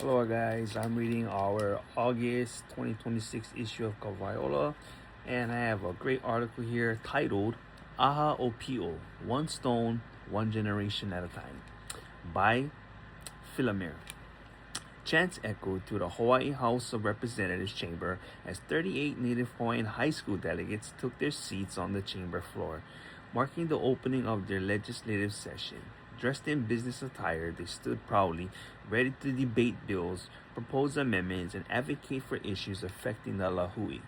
Hello guys, I'm reading our August 2026 issue of Cavaiola, and I have a great article here titled Aha Opio, One Stone, One Generation at a Time by Philomere. Chants echoed through the Hawaii House of Representatives chamber as 38 Native Hawaiian high school delegates took their seats on the chamber floor, marking the opening of their legislative session. Dressed in business attire, they stood proudly, ready to debate bills, propose amendments, and advocate for issues affecting the Lahui.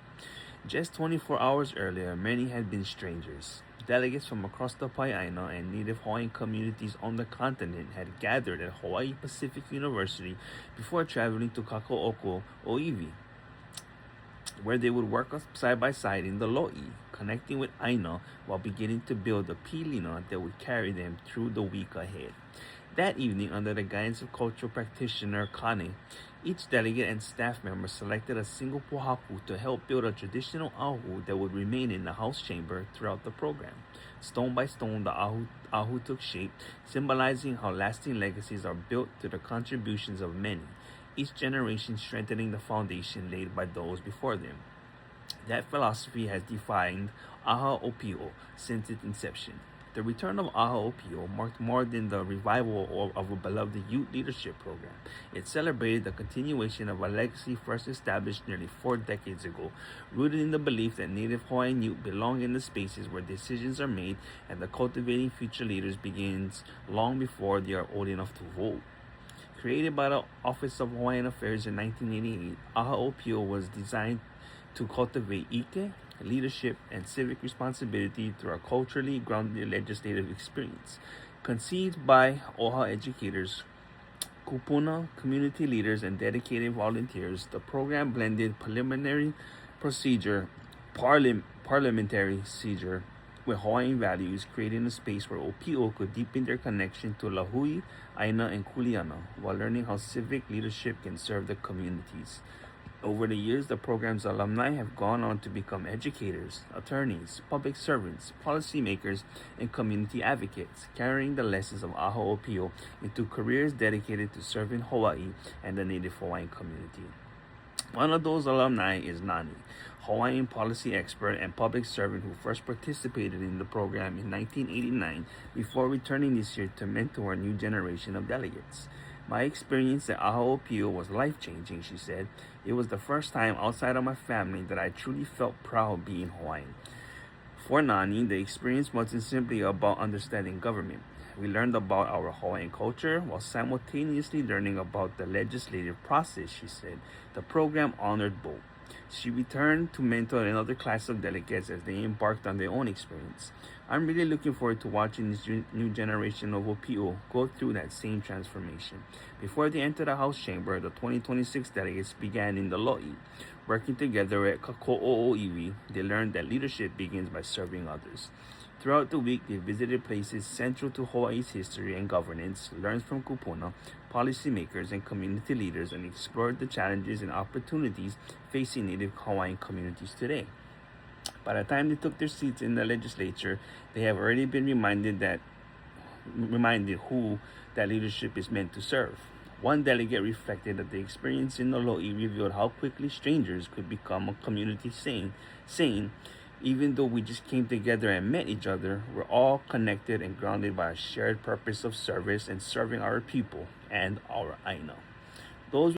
Just 24 hours earlier, many had been strangers. Delegates from across the Pai'aina and Native Hawaiian communities on the continent had gathered at Hawaii Pacific University before traveling to Kako'oko, Oiwi, where they would work side by side in the lo'i, connecting with Aina while beginning to build a pilina that would carry them through the week ahead. That evening, under the guidance of cultural practitioner Kane, each delegate and staff member selected a single pohaku to help build a traditional ahu that would remain in the house chamber throughout the program. Stone by stone, the ahu took shape, symbolizing how lasting legacies are built through the contributions of many, each generation strengthening the foundation laid by those before them. That philosophy has defined Aha Opio since its inception. The return of Aha Opio marked more than the revival of a beloved youth leadership program. It celebrated the continuation of a legacy first established nearly 4 decades ago, rooted in the belief that Native Hawaiian youth belong in the spaces where decisions are made and the cultivating future leaders begins long before they are old enough to vote. Created by the Office of Hawaiian Affairs in 1988, Aha Opio was designed to cultivate ike, leadership, and civic responsibility through a culturally grounded legislative experience. Conceived by OHA educators, kupuna, community leaders, and dedicated volunteers, the program blended parliamentary procedure with Hawaiian values, creating a space where Opio could deepen their connection to Lahui, Aina, and Kuleana, while learning how civic leadership can serve the communities. Over the years, the program's alumni have gone on to become educators, attorneys, public servants, policymakers, and community advocates, carrying the lessons of Aha Opio into careers dedicated to serving Hawaii and the Native Hawaiian community. One of those alumni is Nani, Hawaiian policy expert and public servant who first participated in the program in 1989 before returning this year to mentor a new generation of delegates. My experience at Aha Opio was life-changing, she said. It was the first time outside of my family that I truly felt proud being Hawaiian. For Nani, the experience wasn't simply about understanding government. We learned about our Hawaiian culture while simultaneously learning about the legislative process, she said. The program honored both. She returned to mentor another class of delegates as they embarked on their own experience. I'm really looking forward to watching this new generation of Opio go through that same transformation. Before they entered the House chamber, the 2026 delegates began in the lo'i. Working together at Kako'oiwi, they learned that leadership begins by serving others. Throughout the week, they visited places central to Hawaii's history and governance, learned from kupuna, policymakers, and community leaders, and explored the challenges and opportunities facing Native Hawaiian communities today. By the time they took their seats in the legislature, they have already been reminded who that leadership is meant to serve. One delegate reflected that the experience in the lo'i revealed how quickly strangers could become a community saying, even though we just came together and met each other, we're all connected and grounded by a shared purpose of service and serving our people and our Aina. Those